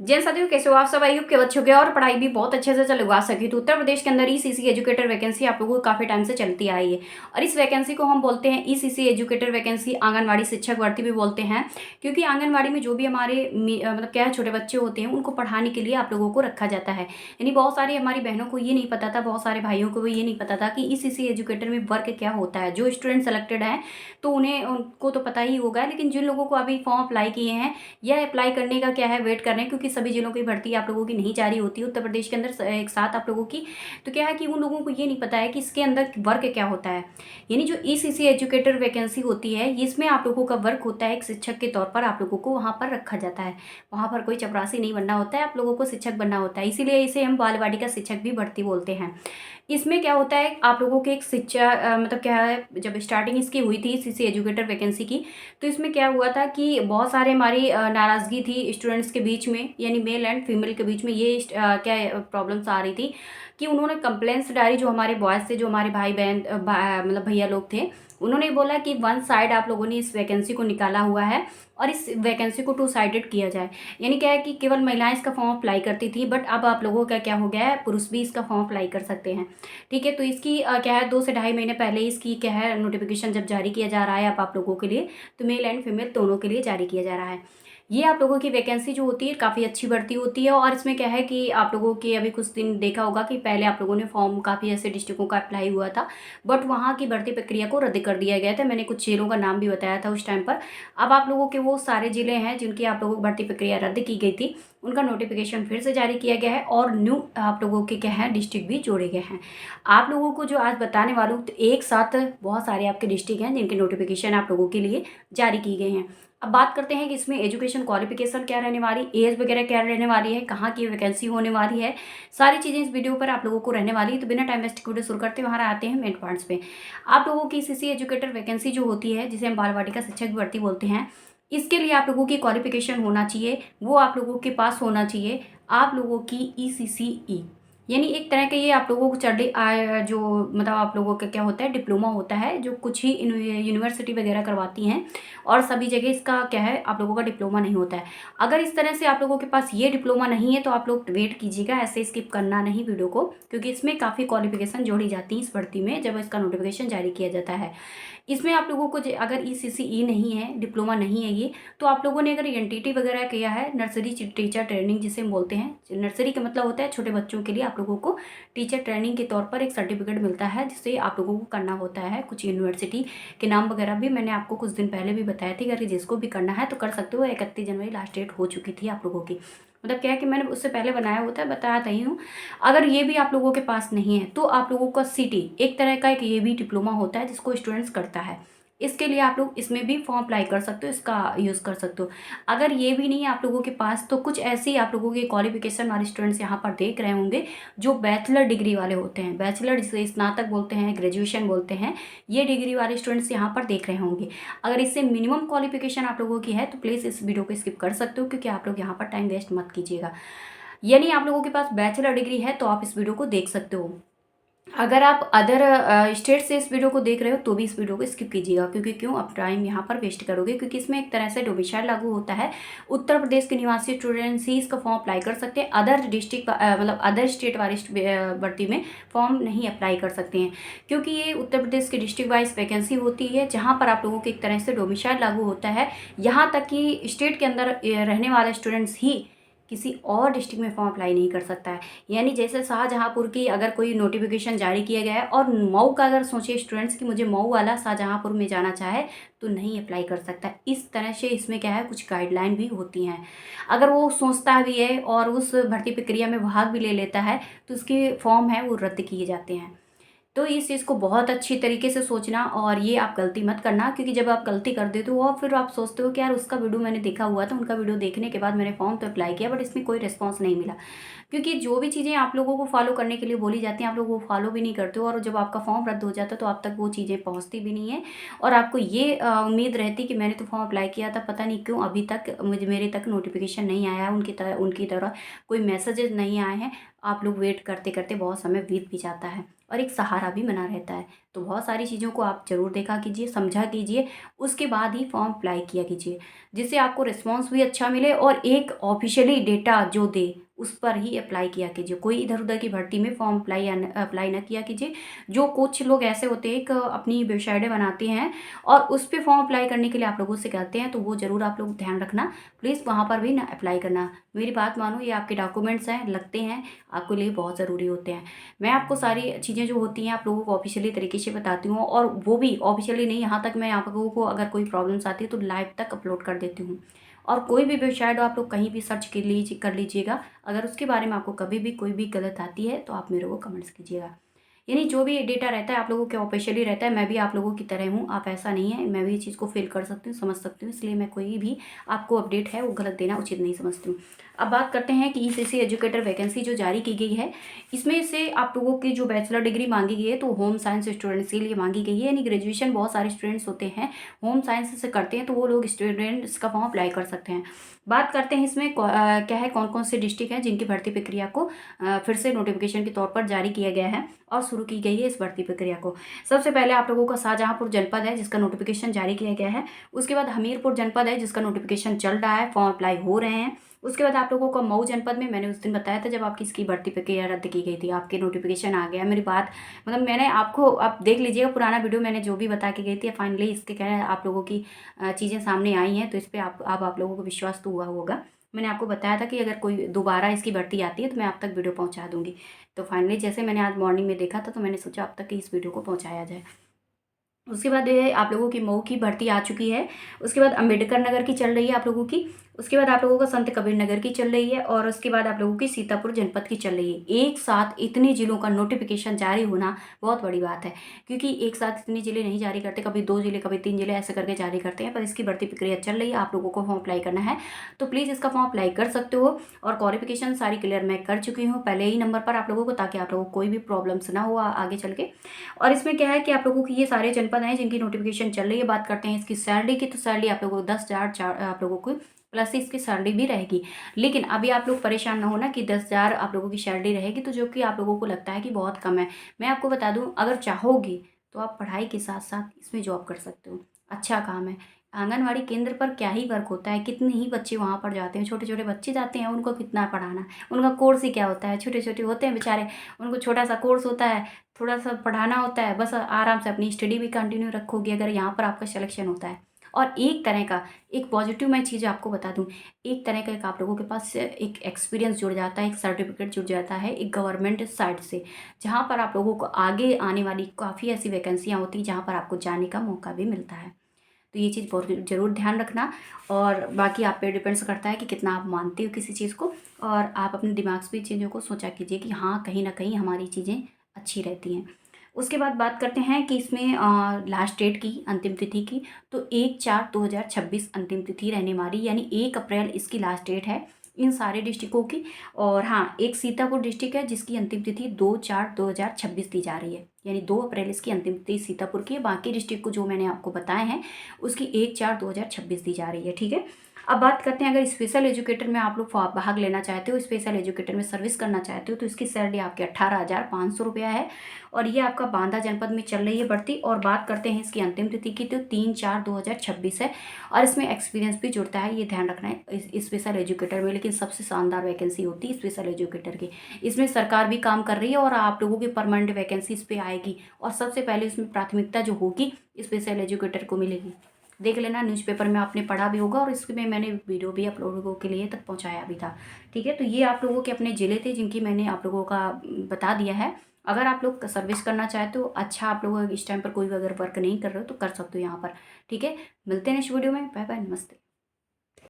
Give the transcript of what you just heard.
जैन साथियों, कैसे हो आप सब। आई होप के बच्चों के और पढ़ाई भी बहुत अच्छे से चलवा सकी। तो उत्तर प्रदेश के अंदर ईसीसी एजुकेटर वैकेंसी आप लोगों को काफ़ी टाइम से चलती आई है और इस वैकेंसी को हम बोलते हैं ईसीसी एजुकेटर वैकेंसी, आंगनवाड़ी शिक्षक भर्ती भी बोलते हैं। क्योंकि आंगनवाड़ी में जो भी हमारे मतलब क्या है, छोटे बच्चे होते हैं, उनको पढ़ाने के लिए आप लोगों को रखा जाता है। यानी बहुत सारी हमारी बहनों को ये नहीं पता था, बहुत सारे भाइयों को भी ये नहीं पता था कि ईसीसी एजुकेटर में वर्क क्या होता है। जो स्टूडेंट सेलेक्टेड हैं तो उनको तो पता ही होगा, लेकिन जिन लोगों को अभी फॉर्म अप्लाई किए हैं या अप्लाई करने का क्या है, वेट कर रहे हैं, क्योंकि सभी जिलों की भर्ती आप लोगों की नहीं जारी होती है उत्तर प्रदेश के अंदर एक साथ आप लोगों की। तो क्या है कि उन लोगों को ये नहीं पता है कि इसके अंदर वर्क क्या होता है। यानी जो ईसीसी एजुकेटर वैकेंसी होती है, इसमें आप लोगों का वर्क होता है, एक शिक्षक के तौर पर आप लोगों को वहाँ पर रखा जाता है। वहाँ पर कोई चपरासी नहीं बनना होता है, आप लोगों को शिक्षक बनना होता है। इसीलिए इसे हम बाल वाटिका शिक्षक भी भर्ती बोलते हैं। इसमें क्या होता है, आप लोगों के एक शिक्षा मतलब क्या है, जब स्टार्टिंग इसकी हुई थी सीसी एजुकेटर वैकेंसी की, तो इसमें क्या हुआ था कि बहुत सारे हमारी नाराज़गी थी स्टूडेंट्स के बीच में, यानी मेल एंड फीमेल के बीच में। ये क्या प्रॉब्लम्स आ रही थी कि उन्होंने कंप्लेंट्स डाली, जो हमारे बॉयज़ थे, जो हमारे भाई बहन मतलब भैया लोग थे, उन्होंने बोला कि वन साइड आप लोगों ने इस वैकेंसी को निकाला हुआ है और इस वैकेंसी को टू साइडेड किया जाए। यानी क्या है कि केवल महिलाएं इसका फॉर्म अप्लाई करती थी, बट अब आप लोगों का क्या हो गया है, पुरुष भी इसका फॉर्म अप्लाई कर सकते हैं। ठीक है, तो इसकी क्या है, 2 से ढाई महीने पहले इसकी क्या है नोटिफिकेशन जब जारी किया जा रहा है अब आप लोगों के लिए, तो मेल एंड फीमेल दोनों के लिए जारी किया जा रहा है। ये आप लोगों की वैकेंसी जो होती है काफ़ी अच्छी भर्ती होती है। और इसमें क्या है कि आप लोगों के अभी कुछ दिन देखा होगा कि पहले आप लोगों ने फॉर्म काफ़ी ऐसे डिस्ट्रिक्टों का अप्लाई हुआ था, बट वहाँ की भर्ती प्रक्रिया को रद्द कर दिया गया था। मैंने कुछ जिलों का नाम भी बताया था उस टाइम पर। अब आप लोगों के वो सारे ज़िले हैं जिनकी आप लोगों की भर्ती प्रक्रिया रद्द की गई थी, उनका नोटिफिकेशन फिर से जारी किया गया है और न्यू आप लोगों के क्या है डिस्ट्रिक्ट भी जोड़े गए हैं। आप लोगों को जो आज बताने वाला हूँ, तो एक साथ बहुत सारे आपके डिस्ट्रिक्ट हैं जिनके नोटिफिकेशन आप लोगों के लिए जारी की गए हैं। अब बात करते हैं कि इसमें एजुकेशन क्वालिफिकेशन क्या रहने वाली, एज वगैरह क्या रहने वाली है, कहाँ की वैकेंसी होने वाली है, सारी चीज़ें इस वीडियो पर आप लोगों को रहने वाली है। तो बिना टाइम वेस्ट वीडियो शुरू करते हुए हमारे आते हैं मेन पॉइंट्स पे। आप लोगों की सीसी एजुकेटर वैकेंसी जो होती है, जिसे हम बाल वाटिका शिक्षक भर्ती बोलते हैं, इसके लिए आप लोगों की क्वालिफिकेशन होना चाहिए, वो आप लोगों के पास होना चाहिए आप लोगों की ईसीसीई। यानी एक तरह के ये आप लोगों को जो मतलब आप लोगों का क्या होता है, डिप्लोमा होता है, जो कुछ ही यूनिवर्सिटी वगैरह करवाती हैं और सभी जगह इसका क्या है, आप लोगों का डिप्लोमा नहीं होता है। अगर इस तरह से आप लोगों के पास ये डिप्लोमा नहीं है तो आप लोग वेट कीजिएगा, ऐसे स्किप करना नहीं वीडियो को, क्योंकि इसमें काफ़ी क्वालिफिकेशन जोड़ी जाती है इस भर्ती में जब इसका नोटिफिकेशन जारी किया जाता है। इसमें आप लोगों को अगर ईसीसीई नहीं है, डिप्लोमा नहीं है ये, तो आप लोगों ने अगर एनटीटी वगैरह किया है, नर्सरी टीचर ट्रेनिंग जिसे हम बोलते हैं, नर्सरी का मतलब होता है छोटे बच्चों के लिए आप लोगों को टीचर ट्रेनिंग के तौर पर एक सर्टिफिकेट मिलता है, जिसे आप लोगों को करना होता है। कुछ यूनिवर्सिटी के नाम वगैरह भी मैंने आपको कुछ दिन पहले भी बताया थी, अगर जिसको भी करना है तो कर सकते हो। 31 जनवरी लास्ट डेट हो चुकी थी आप लोगों की, मतलब क्या है कि मैंने उससे पहले बनाया होता है, बताया था ही हूँ। अगर ये भी आप लोगों के पास नहीं है तो आप लोगों का सिटी एक तरह का एक ये भी डिप्लोमा होता है जिसको स्टूडेंट्स करता है। इसके लिए आप लोग इसमें भी फॉर्म अप्लाई कर सकते हो, इसका यूज़ कर सकते हो। अगर ये भी नहीं है आप लोगों के पास, तो कुछ ऐसी आप लोगों के क्वालिफिकेशन वाले स्टूडेंट्स यहाँ पर देख रहे होंगे जो बैचलर डिग्री वाले होते हैं, बैचलर जिसे स्नातक बोलते हैं, ग्रेजुएशन बोलते हैं, ये डिग्री वाले स्टूडेंट्स यहाँ पर देख रहे होंगे। अगर इससे मिनिमम क्वालिफिकेशन आप लोगों की है तो प्लीज़ इस वीडियो को स्किप कर सकते हो, क्योंकि आप लोग यहाँ पर टाइम वेस्ट मत कीजिएगा। यानी आप लोगों के पास बैचलर डिग्री है तो आप इस वीडियो को देख सकते हो। अगर आप अदर स्टेट से इस वीडियो को देख रहे हो तो भी इस वीडियो को स्किप कीजिएगा, क्योंकि क्यों आप टाइम यहाँ पर वेस्ट करोगे, क्योंकि इसमें एक तरह से डोमिसाइल लागू होता है। उत्तर प्रदेश के निवासी स्टूडेंट्स ही इसका फॉर्म अप्लाई कर सकते हैं, अदर डिस्ट्रिक्ट मतलब अदर स्टेट वाली भर्ती में फॉर्म नहीं अप्लाई कर सकते हैं, क्योंकि ये उत्तर प्रदेश के डिस्ट्रिक्ट वाइज वैकेंसी होती है, जहाँ पर आप लोगों को एक तरह से डोमिसाइल लागू होता है। यहाँ तक कि स्टेट के अंदर रहने वाले स्टूडेंट्स ही किसी और डिस्ट्रिक्ट में फॉर्म अप्लाई नहीं कर सकता है। यानी जैसे शाहजहाँपुर की अगर कोई नोटिफिकेशन जारी किया गया है और मऊ का अगर सोचे स्टूडेंट्स कि मुझे मऊ वाला शाहजहाँपुर में जाना चाहे तो नहीं अप्लाई कर सकता। इस तरह से इसमें क्या है, कुछ गाइडलाइन भी होती हैं। अगर वो सोचता भी है और उस भर्ती प्रक्रिया में भाग भी ले लेता है तो उसके फॉर्म है वो रद्द किए जाते हैं। तो इस चीज़ को बहुत अच्छी तरीके से सोचना, और ये आप गलती मत करना, क्योंकि जब आप गलती कर देते हो और फिर आप सोचते हो कि यार उसका वीडियो मैंने देखा हुआ था, उनका वीडियो देखने के बाद मैंने फॉर्म तो अप्लाई किया बट इसमें कोई रिस्पांस नहीं मिला। क्योंकि जो भी चीज़ें आप लोगों को फॉलो करने के लिए बोली जाती हैं आप लोग वो फॉलो भी नहीं करते हो, और जब आपका फॉर्म रद्द हो जाता है तो आप तक वो चीज़ें पहुँचती भी नहीं है, और आपको ये उम्मीद रहती कि मैंने तो फॉर्म अप्लाई किया था, पता नहीं क्यों अभी तक मुझे मेरे तक नोटिफिकेशन नहीं आया, उनकी तरह कोई मैसेजेस नहीं आए हैं। आप लोग वेट करते करते बहुत समय बीत भी जाता है। और एक सहारा भी बना रहता है। तो बहुत सारी चीज़ों को आप ज़रूर देखा कीजिए, समझा कीजिए, उसके बाद ही फॉर्म अप्लाई किया कीजिए, जिससे आपको रिस्पॉन्स भी अच्छा मिले और एक ऑफिशियली डेटा जो दे उस पर ही अप्लाई किया कीजिए। कोई इधर उधर की भर्ती में फॉर्म अप्लाई ना किया कीजिए। जो कुछ लोग ऐसे होते हैं, एक अपनी वेबसाइटें बनाते हैं और उस पे फॉर्म अप्लाई करने के लिए आप लोगों से कहते हैं, तो वो ज़रूर आप लोग ध्यान रखना, प्लीज़ वहाँ पर भी ना अप्लाई करना। मेरी बात मानो, ये आपके डॉक्यूमेंट्स हैं, लगते हैं, आपके लिए बहुत ज़रूरी होते हैं। मैं आपको सारी चीज़ें जो होती हैं आप लोगों को ऑफिशियली तरीके से बताती हूँ, और वो भी ऑफिशियली नहीं, यहाँ तक मैं आप लोगों को अगर कोई प्रॉब्लम्स आती है तो लाइव तक अपलोड कर देती हूँ। और कोई भी वेबसाइट हो, आप लोग कहीं भी सर्च कर लीजिएगा, अगर उसके बारे में आपको कभी भी कोई भी गलत आती है तो आप मेरे को कमेंट्स कीजिएगा। यानी जो भी डेटा रहता है आप लोगों के ऑफिशियली रहता है, मैं भी आप लोगों की तरह हूँ, आप ऐसा नहीं है, मैं भी इस चीज़ को फील कर सकती हूँ, समझ सकती हूँ, इसलिए मैं कोई भी आपको अपडेट है वो गलत देना उचित नहीं समझती हूँ। अब बात करते हैं कि ईसीसी एजुकेटर वैकेंसी जो जारी की गई है, इसमें से आप लोगों की जो बैचलर डिग्री मांगी गई है तो होम साइंस स्टूडेंट्स के लिए मांगी गई है, यानी ग्रेजुएशन बहुत सारे स्टूडेंट्स होते हैं होम साइंस से करते हैं, तो वो लोग स्टूडेंट्स का फॉर्म अप्लाई कर सकते हैं। बात करते हैं इसमें क्या है, कौन कौन से डिस्ट्रिक्ट हैं जिनकी भर्ती प्रक्रिया को फिर से नोटिफिकेशन के तौर पर जारी किया गया है और शुरू की गई है इस भर्ती प्रक्रिया को। सबसे पहले आप लोगों का शाहजहांपुर जनपद है जिसका नोटिफिकेशन जारी किया गया है। उसके बाद हमीरपुर जनपद है जिसका नोटिफिकेशन चल रहा है, फॉर्म अप्लाई हो रहे हैं। उसके बाद आप लोगों को मऊ जनपद में, मैंने उस दिन बताया था जब आपकी इसकी भर्ती प्रक्रिया रद्द की गई थी, आपके नोटिफिकेशन आ गया। मेरी बात मतलब मैंने आपको, आप देख लीजिएगा पुराना वीडियो, मैंने जो भी बता के गई थी, फाइनली इसके क्या है आप लोगों की चीज़ें सामने आई हैं, तो इस पर आप लोगों को विश्वास तो हुआ होगा। मैंने आपको बताया था कि अगर कोई दोबारा इसकी भर्ती आती है तो मैं आप तक वीडियो पहुंचा दूंगी। तो फाइनली जैसे मैंने आज मॉर्निंग में देखा था तो मैंने सोचा अब तक कि इस वीडियो को पहुंचाया जाए। उसके बाद ये आप लोगों की मऊ की भर्ती आ चुकी है। उसके बाद अम्बेडकर नगर की चल रही है आप लोगों की। उसके बाद आप लोगों का संत कबीर नगर की चल रही है, और उसके बाद आप लोगों की सीतापुर जनपद की चल रही है। एक साथ इतने जिलों का नोटिफिकेशन जारी होना बहुत बड़ी बात है, क्योंकि एक साथ इतने जिले नहीं जारी करते, कभी 2 जिले कभी 3 जिले ऐसे करके जारी करते हैं। पर इसकी भर्ती प्रक्रिया चल रही है, आप लोगों को फॉर्म अप्लाई करना है तो प्लीज़ इसका फॉर्म अप्लाई कर सकते हो। और क्वालिफिकेशन सारी क्लियर मैं कर चुकी हूँ पहले ही नंबर पर आप लोगों को, ताकि आप लोगों को कोई भी प्रॉब्लम्स ना हो आगे चल के। और इसमें क्या है कि आप लोगों की ये सारे जनपद हैं जिनकी नोटिफिकेशन चल रही है। बात करते हैं इसकी सैलरी की, तो सैलरी आप लोगों को 10,000 आप लोगों को प्लस इसकी सैलरी भी रहेगी। लेकिन अभी आप लोग परेशान ना होना कि 10,000 आप लोगों की सैलरी रहेगी, तो जो कि आप लोगों को लगता है कि बहुत कम है। मैं आपको बता दूं, अगर चाहोगे तो आप पढ़ाई के साथ साथ इसमें जॉब कर सकते हो, अच्छा काम है। आंगनवाड़ी केंद्र पर क्या ही वर्क होता है, कितने ही बच्चे वहाँ पर जाते हैं, छोटे छोटे बच्चे जाते हैं, उनको कितना पढ़ाना, उनका कोर्स ही क्या होता है, छोटे छोटे होते हैं बेचारे, उनको छोटा सा कोर्स होता है, थोड़ा सा पढ़ाना होता है, बस आराम से अपनी स्टडी भी कंटिन्यू रखोगे अगर यहाँ पर आपका सिलेक्शन होता है। और एक तरह का, एक पॉजिटिव मैं चीज़ आपको बता दूं, एक तरह का एक आप लोगों के पास एक एक्सपीरियंस जुड़ जाता है, एक सर्टिफिकेट जुड़ जाता है एक गवर्नमेंट साइड से, जहाँ पर आप लोगों को आगे आने वाली काफ़ी ऐसी वैकेंसियाँ होती हैं जहाँ पर आपको जाने का मौका भी मिलता है। तो ये चीज़ बहुत ज़रूर ध्यान रखना। और बाकी आप पे डिपेंड्स करता है कि कितना आप मानते हो किसी चीज़ को, और आप अपने दिमाग से भी चीज़ों को सोचा कीजिए कि हाँ, कहीं ना कहीं हमारी चीज़ें अच्छी रहती हैं। उसके बाद बात करते हैं कि इसमें लास्ट डेट की, अंतिम तिथि की, तो 1/4/2026 अंतिम तिथि रहने वाली, यानी 1 अप्रैल इसकी लास्ट डेट है इन सारे डिस्ट्रिक्टों की। और हाँ, एक सीतापुर डिस्ट्रिक्ट है जिसकी अंतिम तिथि 2/4/2026 दी जा रही है, यानी 2 अप्रैल इसकी अंतिम तिथि सीतापुर की है। बाकी डिस्ट्रिक्ट को जो मैंने आपको बताए हैं उसकी 1/4/2026 दी जा रही है, ठीक है। अब बात करते हैं, अगर स्पेशल एजुकेटर में आप लोग भाग लेना चाहते हो, स्पेशल एजुकेटर में सर्विस करना चाहते हो, तो इसकी सैलरी आपके 18,500 रुपया है, और ये आपका बांदा जनपद में चल रही है भर्ती। और बात करते हैं इसकी अंतिम तिथि की, तो 3/4/2026 है, और इसमें एक्सपीरियंस भी जुड़ता है, ये ध्यान रखना है स्पेशल एजुकेटर में। लेकिन सबसे शानदार वैकेंसी होती है स्पेशल एजुकेटर की, इसमें सरकार भी काम कर रही है और आप लोगों की परमानेंट वैकेंसी इस पर आएगी, और सबसे पहले इसमें प्राथमिकता जो होगी स्पेशल एजुकेटर को मिलेगी। देख लेना, न्यूज़पेपर में आपने पढ़ा भी होगा, और इसमें मैंने वीडियो भी आप लोगों के लिए तक पहुंचाया भी था, ठीक है। तो ये आप लोगों के अपने ज़िले थे जिनकी मैंने आप लोगों का बता दिया है। अगर आप लोग सर्विस करना चाहते हो, अच्छा, आप लोग इस टाइम पर कोई भी अगर वर्क नहीं कर रहे हो तो कर सकते हो यहाँ पर, ठीक है। मिलते हैं नेक्स्ट वीडियो में, बाय बाय, नमस्ते।